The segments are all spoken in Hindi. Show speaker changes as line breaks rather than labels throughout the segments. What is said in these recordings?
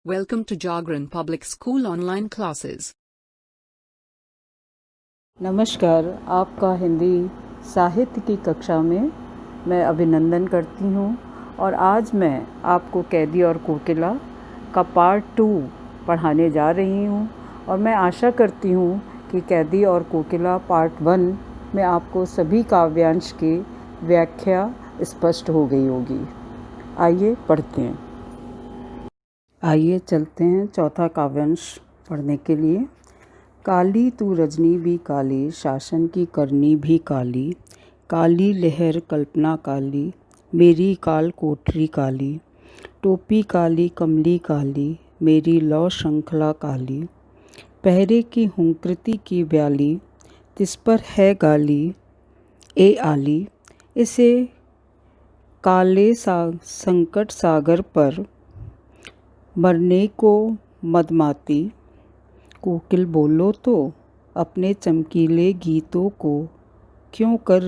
Welcome to Jagran Public School online classes.
नमस्कार। आपका हिंदी साहित्य की कक्षा में मैं अभिनंदन करती हूँ और आज मैं आपको कैदी और कोकिला का पार्ट 2 पढ़ाने जा रही हूँ और मैं आशा करती हूँ कि कैदी और कोकिला पार्ट 1 में आपको सभी काव्यांश की व्याख्या स्पष्ट हो गई होगी। आइए पढ़ते हैं। आइए चलते हैं चौथा काव्यांश पढ़ने के लिए। काली तू रजनी भी काली, शासन की करनी भी काली, काली लहर कल्पना काली, मेरी काल कोठरी काली, टोपी काली कमली काली, मेरी लौ श्रृंखला काली, पहरे की हुंकृति की ब्याली, तिस पर है गाली ए आली, इसे काले संकट सागर पर मरने को मदमाती, कोकिल बोलो तो अपने चमकीले गीतों को क्यों कर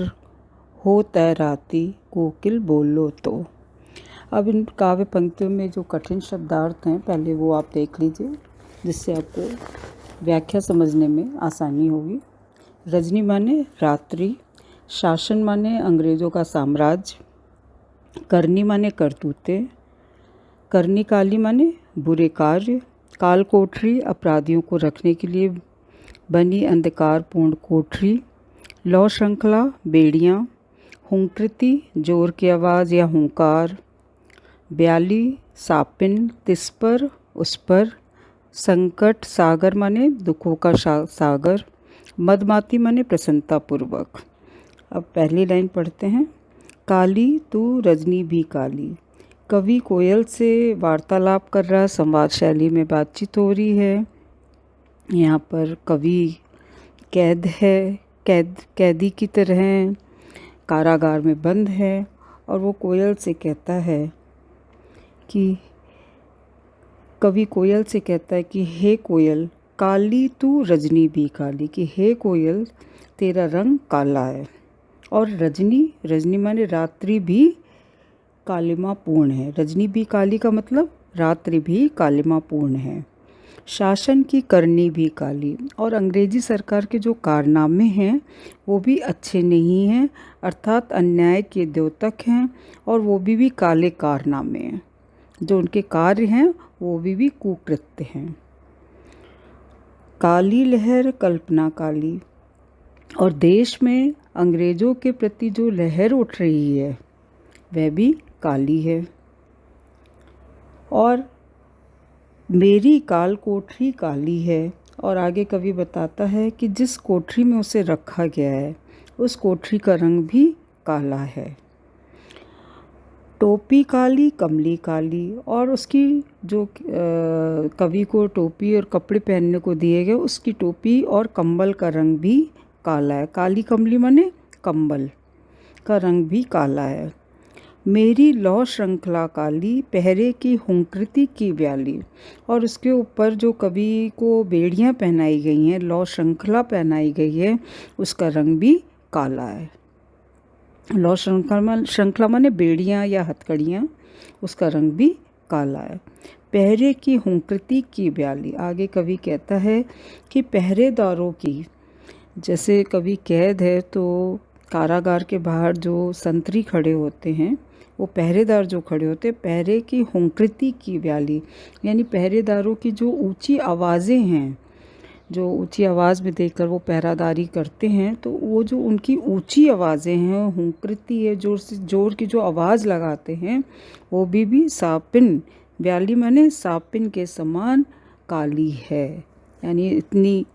हो तैराती, कोकिल बोलो तो। अब इन काव्य पंक्तियों में जो कठिन शब्दार्थ हैं पहले वो आप देख लीजिए, जिससे आपको व्याख्या समझने में आसानी होगी। रजनी माने रात्रि, शासन माने अंग्रेज़ों का साम्राज्य, करनी माने करतूते, करनी काली माने बुरे कार्य, काल कोठरी अपराधियों को रखने के लिए बनी अंधकारपूर्ण कोठरी, लौ श्रृंखला बेड़ियाँ, हुंकृति जोर की आवाज़ या हुंकार, ब्याली सापिन तिस पर उस पर, संकट सागर माने दुखों का सागर, मदमाती माने प्रसन्नतापूर्वक। अब पहली लाइन पढ़ते हैं। काली तू रजनी भी काली। कवि कोयल से वार्तालाप कर रहा, संवाद शैली में बातचीत हो रही है। यहाँ पर कवि कैद है, कैदी की तरह कारागार में बंद है और वो कोयल से कहता है कि कवि कोयल से कहता है कि हे कोयल काली तू रजनी भी काली, कि हे कोयल तेरा रंग काला है और रजनी माने रात्रि भी कालिमा पूर्ण है। रजनी भी काली का मतलब रात्रि भी कालिमा पूर्ण है। शासन की करनी भी काली, और अंग्रेजी सरकार के जो कारनामे हैं वो भी अच्छे नहीं हैं, अर्थात अन्याय के द्योतक हैं और वो भी काले कारनामे हैं। जो उनके कार्य हैं वो भी कुकृत्य हैं। काली लहर कल्पना काली, और देश में अंग्रेज़ों के प्रति जो लहर उठ रही है वह भी काली है। और मेरी काल कोठरी काली है, और आगे कवि बताता है कि जिस कोठरी में उसे रखा गया है उस कोठरी का रंग भी काला है। टोपी काली कमली काली, और उसकी जो कवि को टोपी और कपड़े पहनने को दिए गए उसकी टोपी और कंबल का रंग भी काला है। काली कमली माने कंबल का रंग भी काला है। मेरी लौ श्रृंखला काली, पहरे की हुंकृति की ब्याली, और उसके ऊपर जो कवि को बेड़ियाँ पहनाई गई हैं, लौ श्रृंखला पहनाई गई है, उसका रंग भी काला है। लौ श्रृंखला माने बेड़ियाँ या हथकड़ियाँ, उसका रंग भी काला है। पहरे की हुंकृति की ब्याली, आगे कवि कहता है कि पहरेदारों की, जैसे कवि कैद है तो कारागार के बाहर जो संतरी खड़े होते हैं वो पहरेदार जो खड़े होते हैं, पहरे की हुंकृति की ब्याली यानी पहरेदारों की जो ऊंची आवाज़ें हैं, जो ऊंची आवाज़ में देकर वो पहरादारी करते हैं, तो वो जो उनकी ऊंची आवाज़ें हैं, हुंकृति है, जोर की जो आवाज़ लगाते हैं, वो भी सापिन, ब्याली माने सापिन के समान काली है, यानी इतनी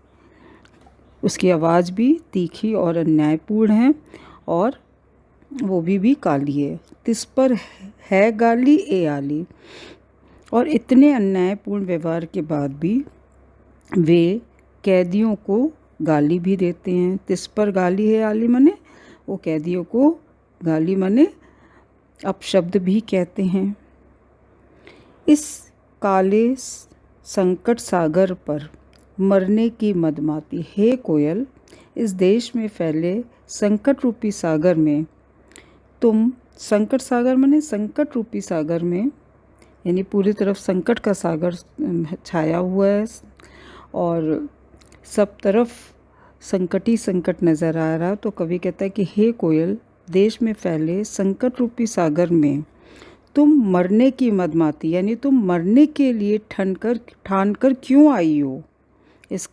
उसकी आवाज़ भी तीखी और अन्यायपूर्ण है और वो भी काली है। तिस पर है गाली ए आली, और इतने अन्यायपूर्ण व्यवहार के बाद भी वे कैदियों को गाली भी देते हैं। तिस पर गाली है आली माने वो कैदियों को गाली माने अपशब्द भी कहते हैं। इस काले संकट सागर पर मरने की मदमाती, हे कोयल इस देश में फैले संकट रूपी सागर में तुम, संकट सागर माने संकट रूपी सागर में यानी पूरी तरफ संकट का सागर छाया हुआ है और सब तरफ संकट ही संकट नज़र आ रहा। तो कवि कहता है कि हे कोयल, देश में फैले संकट रूपी सागर में तुम मरने की मदमाती, यानी तुम मरने के लिए ठान कर क्यों आई हो। इस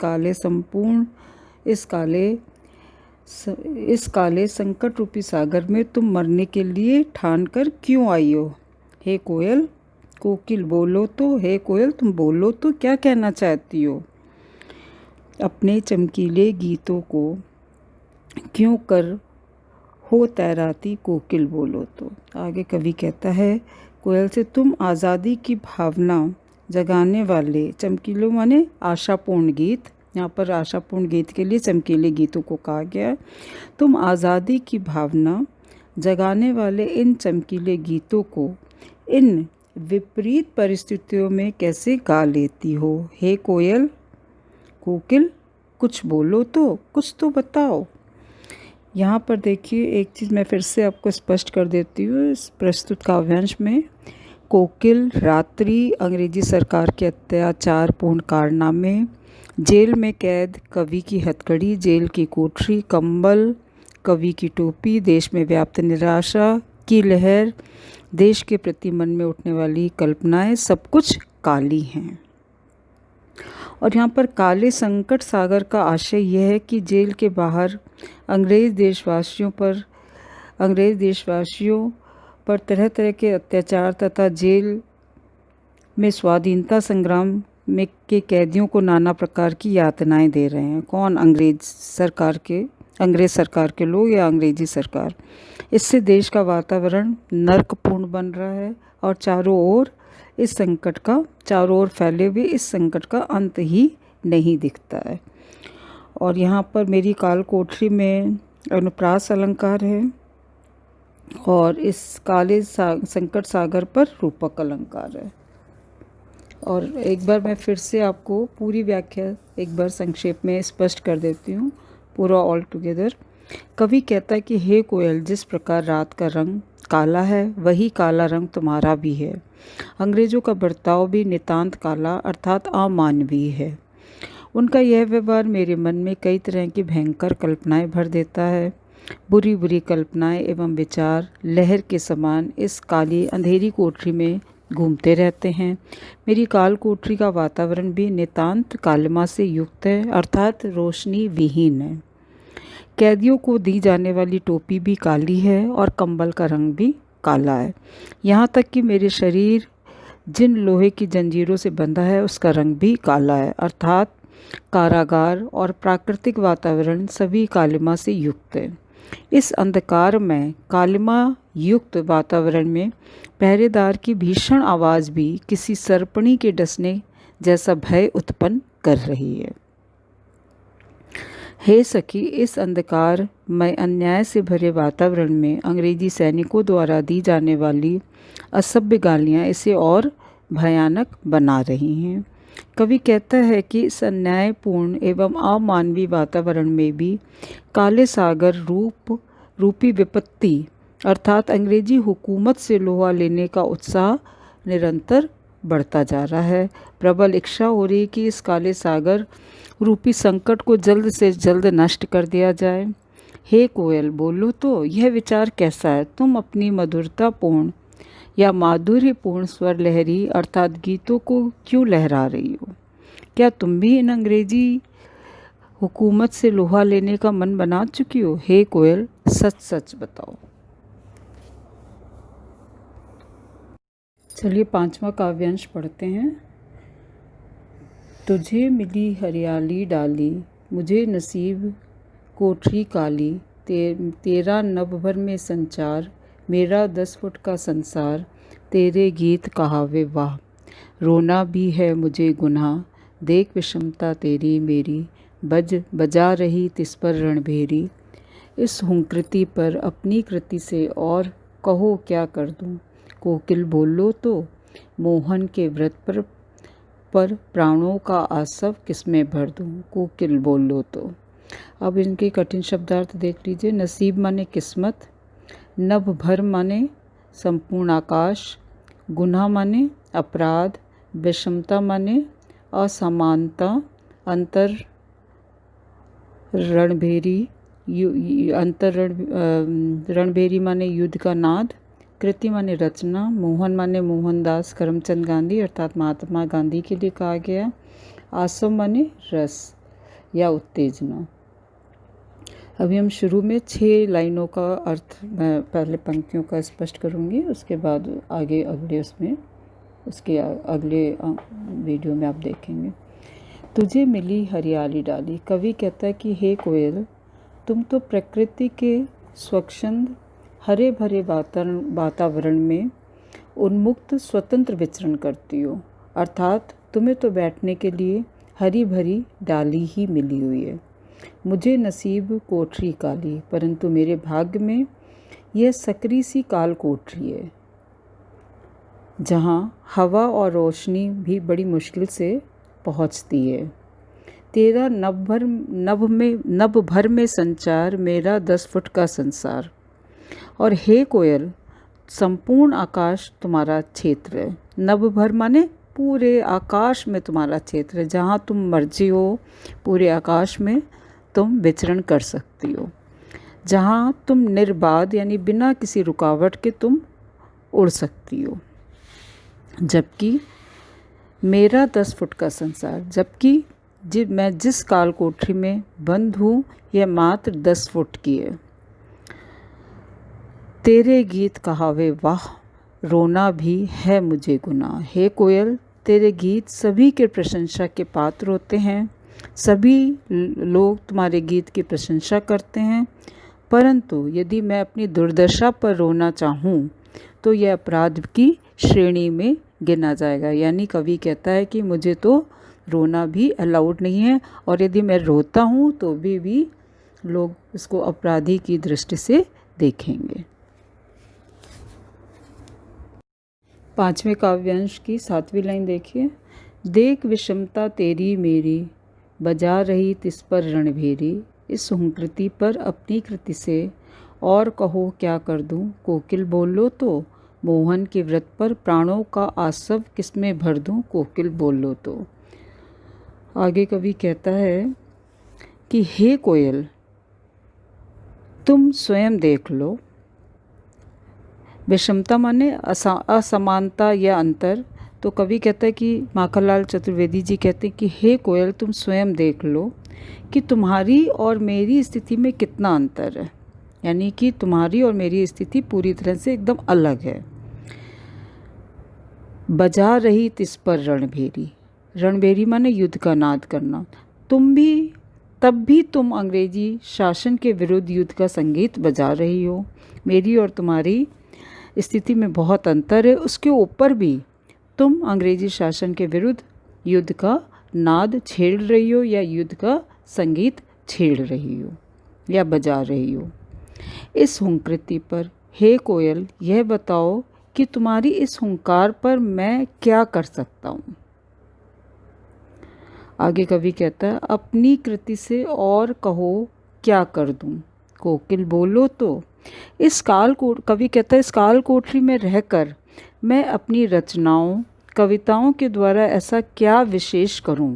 काले संकट रूपी सागर में तुम मरने के लिए ठान कर क्यों आई हो। हे कोयल, कोकिल बोलो तो, हे कोयल तुम बोलो तो, क्या कहना चाहती हो। अपने चमकीले गीतों को क्यों कर हो तैराती, कोकिल बोलो तो। आगे कवि कहता है कोयल से, तुम आज़ादी की भावना जगाने वाले चमकीले माने आशापूर्ण गीत, यहाँ पर आशापूर्ण गीत के लिए चमकीले गीतों को कहा गया। तुम आज़ादी की भावना जगाने वाले इन चमकीले गीतों को इन विपरीत परिस्थितियों में कैसे गा लेती हो। हे कोयल, कोकिल कुछ बोलो तो, कुछ तो बताओ। यहाँ पर देखिए एक चीज़ मैं फिर से आपको स्पष्ट कर देती हूँ। इस प्रस्तुत काव्यांश में कोकिल, रात्रि, अंग्रेजी सरकार के अत्याचारपूर्ण कारनामे, जेल में कैद, कवि की हथकड़ी, जेल की कोठरी, कंबल, कवि की टोपी, देश में व्याप्त निराशा की लहर, देश के प्रति मन में उठने वाली कल्पनाएं, सब कुछ काली हैं। और यहाँ पर काले संकट सागर का आशय यह है कि जेल के बाहर अंग्रेज़ देशवासियों पर तरह तरह के अत्याचार तथा जेल में स्वाधीनता संग्राम में के कैदियों को नाना प्रकार की यातनाएं दे रहे हैं। कौन? अंग्रेज़ सरकार के लोग या अंग्रेजी सरकार। इससे देश का वातावरण नरकपूर्ण बन रहा है और चारों ओर फैले हुए इस संकट का अंत ही नहीं दिखता है। और यहाँ पर मेरी काल कोठरी में अनुप्रास अलंकार है और इस काले संकट सागर पर रूपक अलंकार है। और एक बार मैं फिर से आपको पूरी व्याख्या एक बार संक्षेप में स्पष्ट कर देती हूँ, पूरा ऑल टुगेदर। कवि कहता है कि हे कोयल, जिस प्रकार रात का रंग काला है वही काला रंग तुम्हारा भी है। अंग्रेजों का बर्ताव भी नितांत काला अर्थात अमानवीय है। उनका यह व्यवहार मेरे मन में कई तरह की भयंकर कल्पनाएं भर देता है। बुरी बुरी कल्पनाएं एवं विचार लहर के समान इस काली अंधेरी कोठरी में घूमते रहते हैं। मेरी काल कोठरी का वातावरण भी नितांत कालिमा से युक्त है अर्थात रोशनी विहीन है। कैदियों को दी जाने वाली टोपी भी काली है और कंबल का रंग भी काला है। यहाँ तक कि मेरे शरीर जिन लोहे की जंजीरों से बंधा है उसका रंग भी काला है अर्थात कारागार और प्राकृतिक वातावरण सभी कालिमा से युक्त है। इस अंधकार में कालिमा युक्त वातावरण में पहरेदार की भीषण आवाज़ भी किसी सर्पणी के डसने जैसा भय उत्पन्न कर रही है। हे सखी, इस अंधकार में अन्याय से भरे वातावरण में अंग्रेजी सैनिकों द्वारा दी जाने वाली असभ्य गालियाँ इसे और भयानक बना रही हैं। कवि कहता है कि इस अन्यायपूर्ण एवं अमानवीय वातावरण में भी काले सागर रूपी विपत्ति अर्थात अंग्रेजी हुकूमत से लोहा लेने का उत्साह निरंतर बढ़ता जा रहा है। प्रबल इच्छा हो रही कि इस काले सागर रूपी संकट को जल्द से जल्द नष्ट कर दिया जाए। हे कोयल बोलो तो, यह विचार कैसा है? तुम अपनी मधुरतापूर्ण या माधुर्यपूर्ण स्वर लहरी अर्थात गीतों को क्यों लहरा रही हो? क्या तुम भी इन अंग्रेजी हुकूमत से लोहा लेने का मन बना चुकी हो? हे कोयल, सच सच बताओ। चलिए 5वां काव्यांश पढ़ते हैं। तुझे मिली हरियाली डाली, मुझे नसीब कोठरी काली, तेरा नभ भर में संचार, मेरा 10 फुट का संसार, तेरे गीत कहावे वाह, रोना भी है मुझे गुनाह, देख विषमता तेरी मेरी, बजा रही तिस पर रणभेरी, इस हुंकृति पर अपनी कृति से और कहो क्या कर दूं, कोकिल बोलो तो, मोहन के व्रत पर प्राणों का आसव किसमें भर दूं, कोकिल बोलो तो। अब इनके कठिन शब्दार्थ देख लीजिए। नसीब माने किस्मत, नभ भर माने संपूर्ण आकाश, गुनाह माने अपराध, विषमता माने असमानता, अंतर रणभेरी, रणभेरी माने युद्ध का नाद, कृति माने रचना, मोहन माने मोहनदास करमचंद गांधी अर्थात महात्मा गांधी के लिए कहा गया, आसव माने रस या उत्तेजना। अभी हम शुरू में 6 लाइनों का अर्थ मैं पहले पंक्तियों का स्पष्ट करूँगी, उसके बाद आगे उसके अगले वीडियो में आप देखेंगे। तुझे मिली हरियाली डाली। कवि कहता है कि हे कोयल, तुम तो प्रकृति के स्वच्छंद हरे भरे वातावरण में उन्मुक्त स्वतंत्र विचरण करती हो, अर्थात तुम्हें तो बैठने के लिए हरी भरी डाली ही मिली हुई है। मुझे नसीब कोठरी काली, परंतु मेरे भाग्य में यह सकरी सी काल कोठरी है, जहाँ हवा और रोशनी भी बड़ी मुश्किल से पहुँचती है। तेरा नभ भर में संचार, मेरा 10 फुट का संसार। और हे कोयल, संपूर्ण आकाश तुम्हारा क्षेत्र है। नभ भर माने पूरे आकाश में तुम्हारा क्षेत्र है, जहाँ तुम मर्जी हो पूरे आकाश में तुम विचरण कर सकती हो, जहाँ तुम निर्बाध यानी बिना किसी रुकावट के तुम उड़ सकती हो। जबकि मेरा 10 फुट का संसार, जबकि मैं जिस काल कोठरी में बंद हूँ यह मात्र 10 फुट की है। तेरे गीत कहावे वाह, रोना भी है मुझे गुनाह। हे कोयल, तेरे गीत सभी के प्रशंसा के पात्र होते हैं, सभी लोग तुम्हारे गीत की प्रशंसा करते हैं, परंतु यदि मैं अपनी दुर्दशा पर रोना चाहूँ तो यह अपराध की श्रेणी में गिना जाएगा। यानी कवि कहता है कि मुझे तो रोना भी अलाउड नहीं है, और यदि मैं रोता हूँ तो भी लोग इसको अपराधी की दृष्टि से देखेंगे। 5वें काव्यांश की 7वीं लाइन देखिए। देख विषमता तेरी मेरी, बजा रही तिस पर रणभेरी। इस हुंकृति पर अपनी कृति से और कहो क्या कर दूं, कोकिल बोलो तो। मोहन के व्रत पर प्राणों का आसव किसमें भर दूं, कोकिल बोलो तो। आगे कवि कहता है कि हे कोयल, तुम स्वयं देख लो। विषमता माने असमानता या अंतर। तो कवि कहता है कि माखनलाल चतुर्वेदी जी कहते हैं कि हे कोयल, तुम स्वयं देख लो कि तुम्हारी और मेरी स्थिति में कितना अंतर है, यानी कि तुम्हारी और मेरी स्थिति पूरी तरह से एकदम अलग है। बजा रही तिस पर रणभेरी, रणभेरी माने युद्ध का नाद करना। तब भी तुम अंग्रेजी शासन के विरुद्ध युद्ध का संगीत बजा रही हो। मेरी और तुम्हारी स्थिति में बहुत अंतर है, उसके ऊपर भी तुम अंग्रेजी शासन के विरुद्ध युद्ध का नाद छेड़ रही हो या युद्ध का संगीत छेड़ रही हो या बजा रही हो। इस हुंकृति पर हे कोयल, यह बताओ कि तुम्हारी इस हुंकार पर मैं क्या कर सकता हूँ। आगे कवि कहता है, अपनी कृति से और कहो क्या कर दूँ, कोकिल बोलो तो। कवि कहता है, इस काल कोठरी में रहकर मैं अपनी रचनाओं कविताओं के द्वारा ऐसा क्या विशेष करूं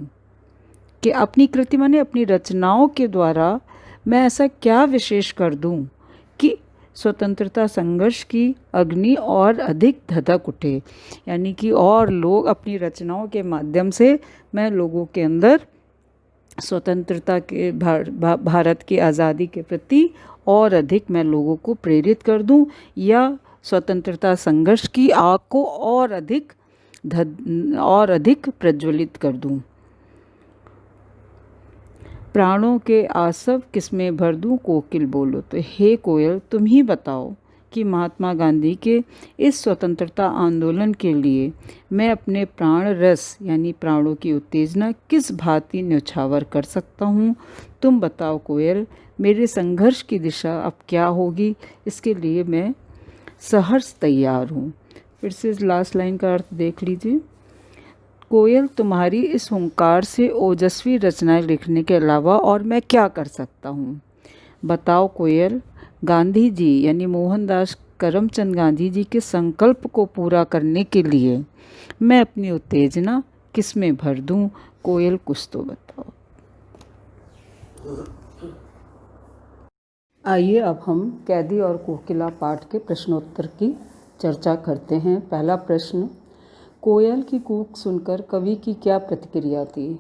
कि अपनी कृति माने अपनी रचनाओं के द्वारा मैं ऐसा क्या विशेष कर दूं कि स्वतंत्रता संघर्ष की अग्नि और अधिक धधक उठे, यानी कि और लोग अपनी रचनाओं के माध्यम से मैं लोगों के अंदर स्वतंत्रता के भारत की आज़ादी के प्रति और अधिक मैं लोगों को प्रेरित कर दूं, या स्वतंत्रता संघर्ष की आग को और अधिक प्रज्वलित कर दूं। प्राणों के आसव किसमें भर दूं, कोकिल बोलो तो। हे कोयल, तुम ही बताओ कि महात्मा गांधी के इस स्वतंत्रता आंदोलन के लिए मैं अपने प्राण रस यानी प्राणों की उत्तेजना किस भांति न्यौछावर कर सकता हूँ। तुम बताओ कोयल, मेरे संघर्ष की दिशा अब क्या होगी, इसके लिए मैं सहर्ष तैयार हूँ। फिर से लास्ट लाइन का अर्थ देख लीजिए। कोयल, तुम्हारी इस हुंकार से ओजस्वी रचनाएं लिखने के अलावा और मैं क्या कर सकता हूँ। बताओ कोयल, गांधी जी यानी मोहनदास करमचंद गांधी जी के संकल्प को पूरा करने के लिए मैं अपनी उत्तेजना किस में भर दूं? कोयल कुछ तो बताओ। आइए अब हम कैदी और कोकिला पाठ के प्रश्नोत्तर की चर्चा करते हैं। पहला प्रश्न, कोयल की कूक सुनकर कवि की क्या प्रतिक्रिया थी?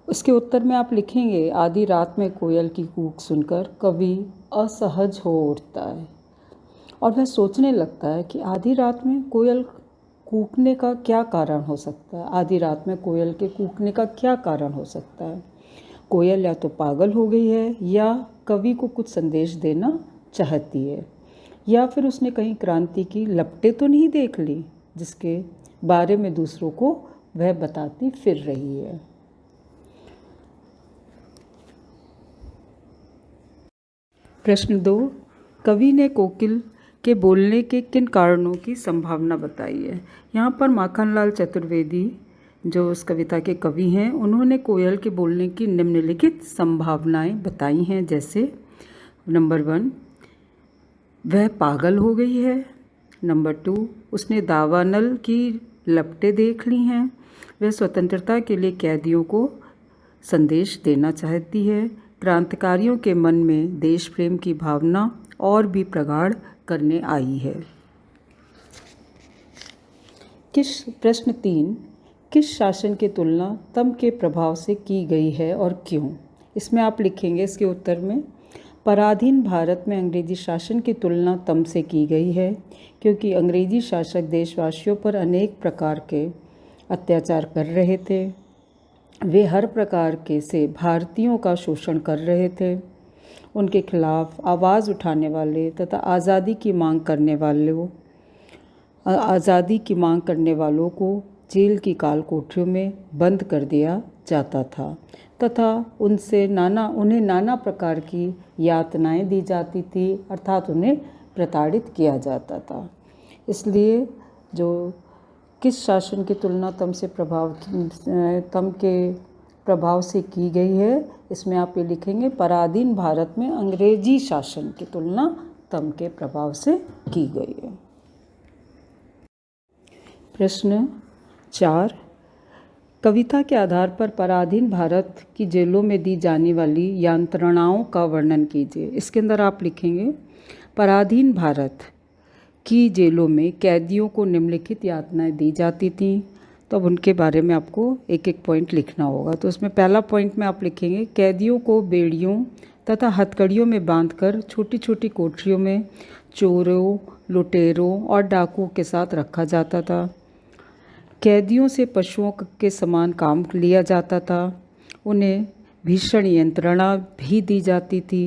इसके उत्तर में आप लिखेंगे, आधी रात में कोयल की कूक सुनकर कवि असहज हो उठता है और वह सोचने लगता है कि आधी रात में कोयल कूकने का क्या कारण हो सकता है। आधी रात में कोयल के कूकने का क्या कारण हो सकता है? कोयल या तो पागल हो गई है या कवि को कुछ संदेश देना चाहती है, या फिर उसने कहीं क्रांति की लपटें तो नहीं देख ली जिसके बारे में दूसरों को वह बताती फिर रही है। प्रश्न 2, कवि ने कोकिल के बोलने के किन कारणों की संभावना बताई है? यहाँ पर माखनलाल चतुर्वेदी जो उस कविता के कवि हैं, उन्होंने कोयल के बोलने की निम्नलिखित संभावनाएं बताई हैं, जैसे नंबर 1, वह पागल हो गई है। नंबर 2, उसने दावानल की लपटें देख ली हैं। वह स्वतंत्रता के लिए कैदियों को संदेश देना चाहती है। क्रांतिकारियों के मन में देश प्रेम की भावना और भी प्रगाढ़ करने आई है। प्रश्न 3, किस शासन की तुलना तम के प्रभाव से की गई है और क्यों? इसमें आप लिखेंगे इसके उत्तर में, पराधीन भारत में अंग्रेजी शासन की तुलना तम से की गई है क्योंकि अंग्रेजी शासक देशवासियों पर अनेक प्रकार के अत्याचार कर रहे थे। वे हर प्रकार के से भारतीयों का शोषण कर रहे थे। उनके खिलाफ आवाज़ उठाने वाले तथा आज़ादी की मांग करने वालों को जेल की काल कोठरियों में बंद कर दिया जाता था तथा उन्हें नाना प्रकार की यातनाएं दी जाती थी, अर्थात उन्हें प्रताड़ित किया जाता था। इसलिए जो किस शासन की तुलना तम के प्रभाव से की गई है, इसमें आप ये लिखेंगे, पराधीन भारत में अंग्रेजी शासन की तुलना तम के प्रभाव से की गई है। प्रश्न 4, कविता के आधार पर पराधीन भारत की जेलों में दी जाने वाली यंत्रणाओं का वर्णन कीजिए। इसके अंदर आप लिखेंगे, पराधीन भारत की जेलों में कैदियों को निम्नलिखित यातनाएं दी जाती थीं। तो अब उनके बारे में आपको एक एक पॉइंट लिखना होगा। तो उसमें पहला पॉइंट में आप लिखेंगे, कैदियों को बेड़ियों तथा हथकड़ियों में बांधकर छोटी छोटी कोठरियों में चोरों, लुटेरों और डाकुओं के साथ रखा जाता था। कैदियों से पशुओं के समान काम लिया जाता था। उन्हें भीषण यंत्रणा भी दी जाती थी।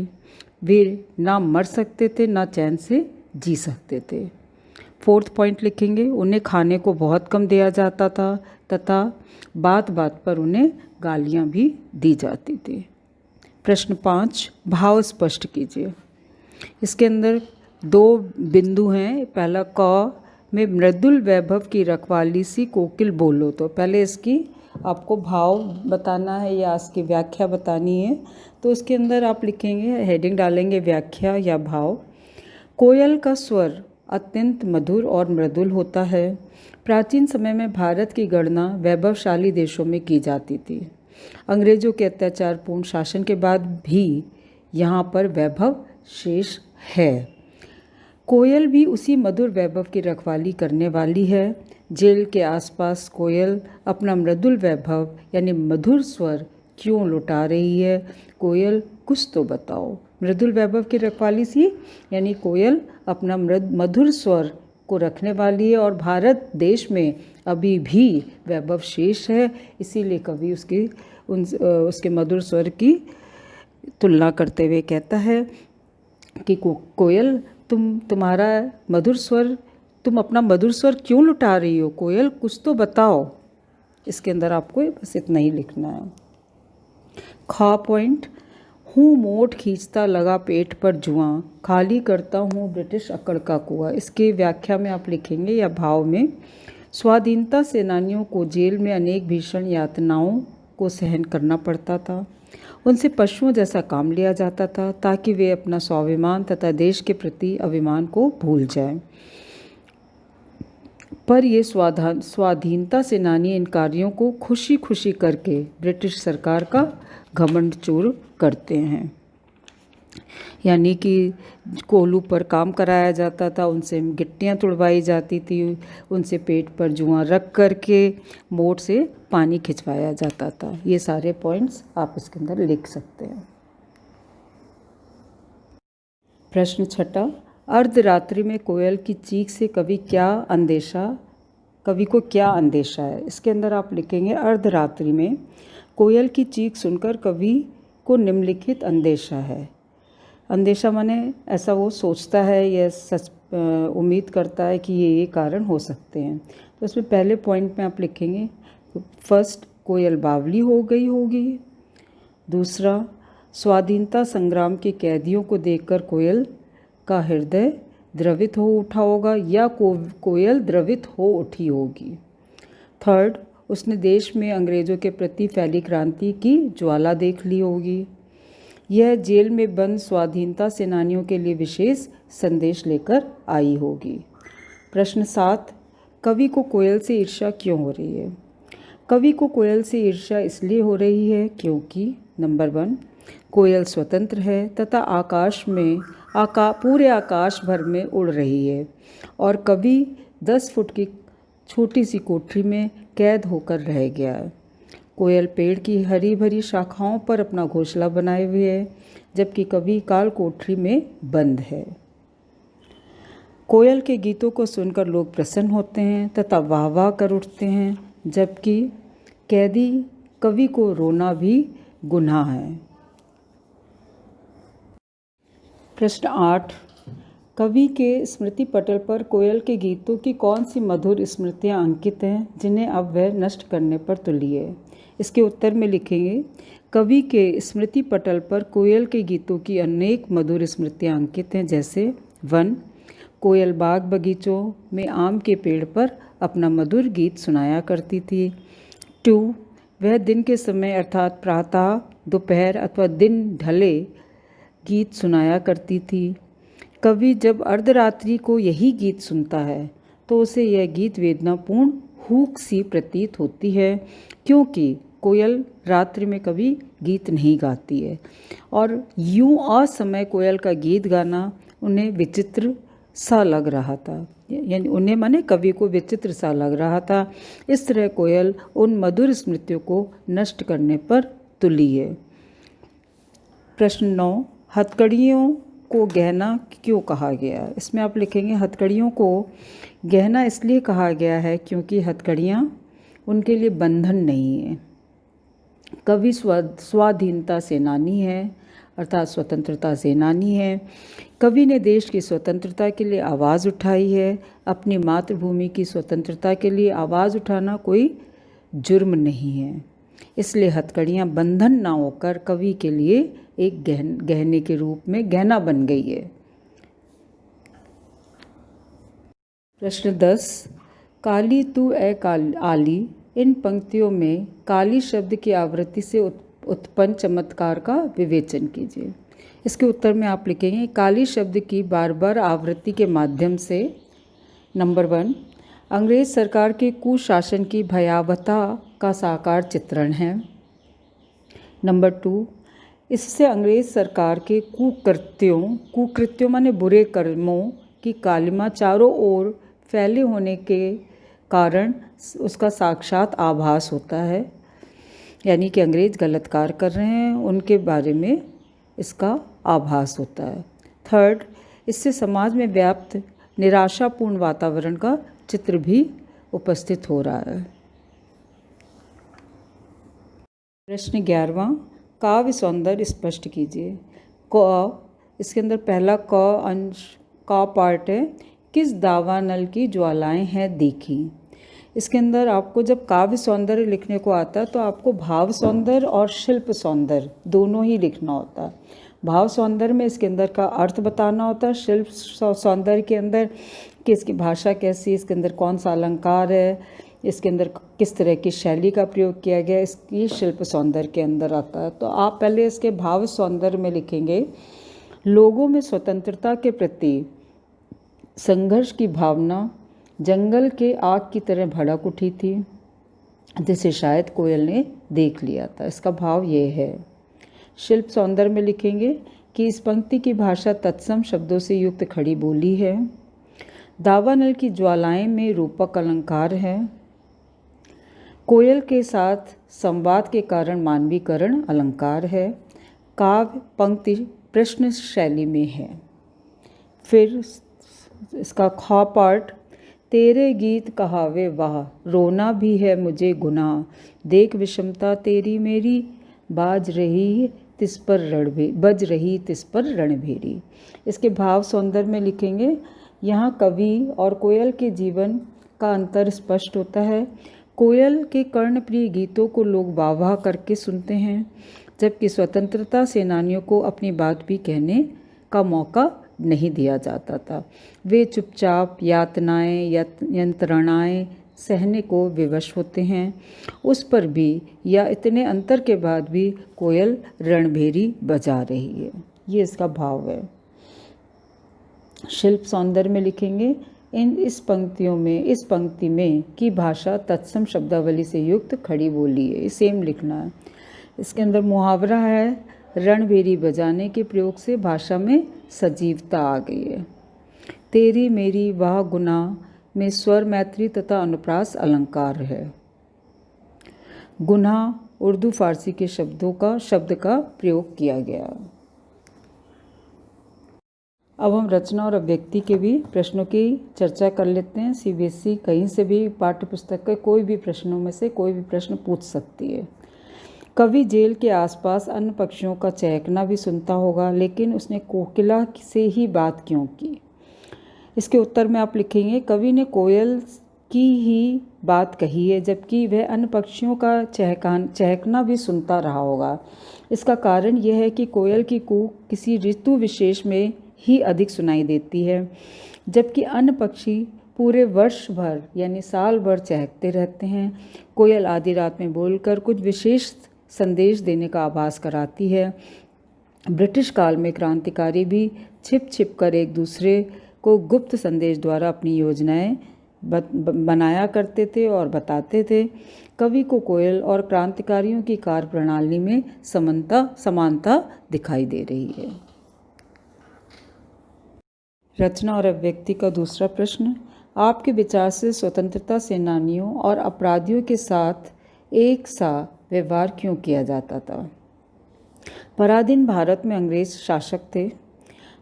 वे ना मर सकते थे ना चैन से जी सकते थे। 4th पॉइंट लिखेंगे, उन्हें खाने को बहुत कम दिया जाता था तथा बात बात पर उन्हें गालियां भी दी जाती थी। प्रश्न 5, भाव स्पष्ट कीजिए। इसके अंदर 2 बिंदु हैं। पहला, क में मृदुल वैभव की रखवाली सी कोकिल बोलो। तो पहले इसकी आपको भाव बताना है या इसकी व्याख्या बतानी है। तो इसके अंदर आप लिखेंगे, हेडिंग डालेंगे व्याख्या या भाव। कोयल का स्वर अत्यंत मधुर और मृदुल होता है। प्राचीन समय में भारत की गणना वैभवशाली देशों में की जाती थी। अंग्रेजों के अत्याचारपूर्ण शासन के बाद भी यहाँ पर वैभव शेष है। कोयल भी उसी मधुर वैभव की रखवाली करने वाली है। जेल के आसपास कोयल अपना मृदुल वैभव यानी मधुर स्वर क्यों लुटा रही है? कोयल कुछ तो बताओ। मृदुल वैभव की रखवाली सी यानी कोयल अपना मधुर स्वर को रखने वाली है और भारत देश में अभी भी वैभव शेष है, इसीलिए कवि उसके मधुर स्वर की तुलना करते हुए कहता है कि कोयल तुम्हारा मधुर स्वर, तुम अपना मधुर स्वर क्यों लुटा रही हो? कोयल कुछ तो बताओ। इसके अंदर आपको बस इतना ही लिखना है। ख पॉइंट, हूँ मोट खींचता लगा पेट पर जुआं, खाली करता हूँ ब्रिटिश अकड़ का कुआं। इसके व्याख्या में आप लिखेंगे या भाव में, स्वाधीनता सेनानियों को जेल में अनेक भीषण यातनाओं को सहन करना पड़ता था। उनसे पशुओं जैसा काम लिया जाता था ताकि वे अपना स्वाभिमान तथा देश के प्रति अभिमान को भूल जाएं। पर ये स्वाधीनता सेनानी इन कार्यों को खुशी खुशी करके ब्रिटिश सरकार का घमंड चूर करते हैं। यानी कि कोल्हू पर काम कराया जाता था, उनसे गिट्टियाँ तुड़वाई जाती थी, उनसे पेट पर जुआं रख करके मोट से पानी खिंचवाया जाता था। ये सारे पॉइंट्स आप इसके अंदर लिख सकते हैं। प्रश्न 6, अर्धरात्रि में कोयल की चीख से कवि को क्या अंदेशा है। इसके अंदर आप लिखेंगे अर्धरात्रि में कोयल की चीख सुनकर कवि को निम्नलिखित अंदेशा है। अंदेशा माने ऐसा वो सोचता है या उम्मीद करता है कि ये कारण हो सकते हैं। तो इसमें पहले पॉइंट में आप लिखेंगे फर्स्ट, कोयल बावली हो गई होगी। दूसरा, स्वाधीनता संग्राम के कैदियों को देखकर कोयल का हृदय द्रवित हो उठा होगा या कोयल द्रवित हो उठी होगी। थर्ड, उसने देश में अंग्रेज़ों के प्रति फैली क्रांति की ज्वाला देख ली होगी। यह जेल में बंद स्वाधीनता सेनानियों के लिए विशेष संदेश लेकर आई होगी। प्रश्न 7, कवि को कोयल से ईर्ष्या क्यों हो रही है। कवि को कोयल से ईर्ष्या इसलिए हो रही है क्योंकि नंबर 1, कोयल स्वतंत्र है तथा पूरे आकाश भर में उड़ रही है और कवि 10 फुट की छोटी सी कोठरी में कैद होकर रह गया है। कोयल पेड़ की हरी भरी शाखाओं पर अपना घोंसला बनाए हुए है, जबकि कवि काल कोठरी में बंद है। कोयल के गीतों को सुनकर लोग प्रसन्न होते हैं तथा वाह वाह कर उठते हैं, जबकि कैदी कवि को रोना भी गुनाह है। प्रश्न 8, कवि के स्मृति पटल पर कोयल के गीतों की कौन सी मधुर स्मृतियाँ अंकित हैं जिन्हें अब वह नष्ट करने पर तुली है। इसके उत्तर में लिखेंगे कवि के स्मृति पटल पर कोयल के गीतों की अनेक मधुर स्मृतियाँ अंकित हैं, जैसे 1, कोयल बाग बगीचों में आम के पेड़ पर अपना मधुर गीत सुनाया करती थी। 2, वह दिन के समय अर्थात प्रातः, दोपहर अथवा दिन ढले गीत सुनाया करती थी। कवि जब अर्धरात्रि को यही गीत सुनता है तो उसे यह गीत वेदनापूर्ण हूक सी प्रतीत होती है, क्योंकि कोयल रात्रि में कभी गीत नहीं गाती है और यूं असमय कोयल का गीत गाना उन्हें विचित्र सा लग रहा था, यानी उन्हें माने कवि को विचित्र सा लग रहा था। इस तरह कोयल उन मधुर स्मृतियों को नष्ट करने पर तुली है। प्रश्न 9, हथकड़ियों को गहना क्यों कहा गया। इसमें आप लिखेंगे हथकड़ियों को गहना इसलिए कहा गया है क्योंकि हथकड़ियाँ उनके लिए बंधन नहीं है। कवि स्वाधीनता सेनानी है अर्थात स्वतंत्रता सेनानी है। कवि ने देश की स्वतंत्रता के लिए आवाज़ उठाई है। अपनी मातृभूमि की स्वतंत्रता के लिए आवाज़ उठाना कोई जुर्म नहीं है, इसलिए हथकड़ियाँ बंधन ना होकर कवि के लिए एक गहने के रूप में गहना बन गई है। प्रश्न 10, काली तू ए आली, इन पंक्तियों में काली शब्द की आवृत्ति से उत्पन्न चमत्कार का विवेचन कीजिए। इसके उत्तर में आप लिखेंगे काली शब्द की बार बार आवृत्ति के माध्यम से नंबर 1, अंग्रेज सरकार के कुशासन की भयावहता का साकार चित्रण है। नंबर 2, इससे अंग्रेज सरकार के कुकृत्यों माने बुरे कर्मों की कालिमा चारों ओर फैले होने के कारण उसका साक्षात आभास होता है, यानी कि अंग्रेज गलत कार्य कर रहे हैं उनके बारे में इसका आभास होता है। 3, इससे समाज में व्याप्त निराशापूर्ण वातावरण का चित्र भी उपस्थित हो रहा है। प्रश्न 11, काव्य सौंदर्य स्पष्ट कीजिए। इसके अंदर पहला अंश का पार्ट है, किस दावानल की ज्वालाएं हैं देखी। इसके अंदर आपको जब काव्य सौंदर्य लिखने को आता है तो आपको भाव सौंदर्य और शिल्प सौंदर्य दोनों ही लिखना होता है। भाव सौंदर्य में इसके अंदर का अर्थ बताना होता है, शिल्प सौंदर्य के अंदर कि इसकी भाषा कैसी, इसके अंदर कौन सा अलंकार है इसके अंदर किस तरह की शैली का प्रयोग किया गया, इसकी शिल्प सौंदर्य के अंदर आता है। तो आप पहले इसके भाव सौंदर्य में लिखेंगे, लोगों में स्वतंत्रता के प्रति संघर्ष की भावना जंगल के आग की तरह भड़क उठी थी, जिसे शायद कोयल ने देख लिया था। इसका भाव ये है। शिल्प सौंदर्य में लिखेंगे कि इस पंक्ति की भाषा तत्सम शब्दों से युक्त खड़ी बोली है। दावानल की ज्वालाएं में रूपक अलंकार है। कोयल के साथ संवाद के कारण मानवीकरण अलंकार है। काव्य पंक्ति प्रश्न शैली में है। फिर इसका ख पार्ट, तेरे गीत कहावे वाह, रोना भी है मुझे गुनाह, देख विषमता तेरी मेरी, बज रही तिस पर रणभेरी। इसके भाव सौंदर्य में लिखेंगे, यहाँ कवि और कोयल के जीवन का अंतर स्पष्ट होता है। कोयल के कर्णप्रिय गीतों को लोग वाह वाह करके सुनते हैं, जबकि स्वतंत्रता सेनानियों को अपनी बात भी कहने का मौका नहीं दिया जाता था। वे चुपचाप यातनाएं यंत्रणाएं सहने को विवश होते हैं। उस पर भी या इतने अंतर के बाद भी कोयल रणभेरी बजा रही है। ये इसका भाव है। शिल्प सौंदर्य में लिखेंगे, इस पंक्ति में की भाषा तत्सम शब्दावली से युक्त खड़ी बोली है। सेम लिखना है। इसके अंदर मुहावरा है, रणभेरी बजाने के प्रयोग से भाषा में सजीवता आ गई है। तेरी मेरी वाह गुनाह में स्वर मैत्री तथा अनुप्रास अलंकार है। गुनाह उर्दू फारसी के शब्द का प्रयोग किया गया। अब हम रचना और अभिव्यक्ति के भी प्रश्नों की चर्चा कर लेते हैं। सीबीएसई कहीं से भी पाठ्य पुस्तक के कोई भी प्रश्नों में से कोई भी प्रश्न पूछ सकती है। कवि जेल के आसपास अन्य पक्षियों का चहकना भी सुनता होगा, लेकिन उसने कोकिला से ही बात क्यों की? इसके उत्तर में आप लिखेंगे, कवि ने कोयल की ही बात कही है, जबकि वह अन्य पक्षियों का चहकना भी सुनता रहा होगा। इसका कारण यह है कि कोयल की कूक किसी ऋतु विशेष में ही अधिक सुनाई देती है, जबकि अन्य पक्षी पूरे वर्ष भर यानी साल भर चहकते रहते हैं। कोयल आधी रात में बोलकर कुछ विशेष संदेश देने का आभास कराती है। ब्रिटिश काल में क्रांतिकारी भी छिप छिप कर एक दूसरे को गुप्त संदेश द्वारा अपनी योजनाएं बनाया करते थे और बताते थे। कवि को कोयल और क्रांतिकारियों की कार्यप्रणाली में समानता दिखाई दे रही है। रचना और अभिव्यक्ति का दूसरा प्रश्न, आपके विचार से स्वतंत्रता सेनानियों और अपराधियों के साथ एक सा व्यवहार क्यों किया जाता था? पराधीन भारत में अंग्रेज शासक थे,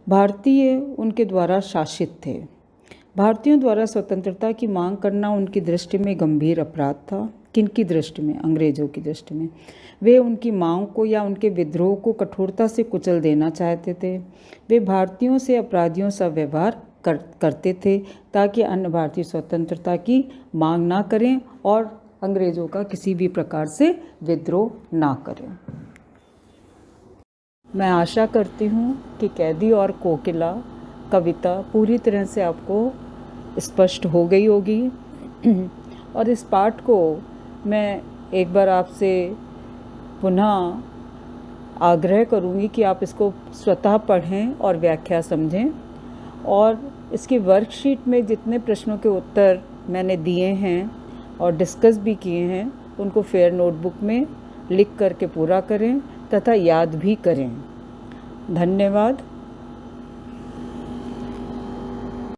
भारतीय उनके द्वारा शासित थे। भारतीयों द्वारा स्वतंत्रता की मांग करना उनकी दृष्टि में गंभीर अपराध था। किनकी दृष्टि में? अंग्रेजों की दृष्टि में। वे उनकी मांग को या उनके विद्रोह को कठोरता से कुचल देना चाहते थे। वे भारतीयों से अपराधियों सा व्यवहार करते थे ताकि अन्य भारतीय स्वतंत्रता की मांग ना करें और अंग्रेजों का किसी भी प्रकार से विद्रोह ना करें। मैं आशा करती हूँ कि कैदी और कोकिला कविता पूरी तरह से आपको स्पष्ट हो गई होगी और इस पाठ को मैं एक बार आपसे पुनः आग्रह करूँगी कि आप इसको स्वतः पढ़ें और व्याख्या समझें। और इसकी वर्कशीट में जितने प्रश्नों के उत्तर मैंने दिए हैं और डिस्कस भी किए हैं, उनको फेयर नोटबुक में लिख करके पूरा करें तथा याद भी करें। धन्यवाद।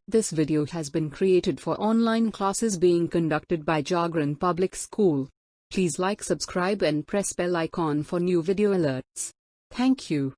This video has been created for online classes being conducted by Jagran Public School. Please like, subscribe and press bell icon for new video alerts. Thank you.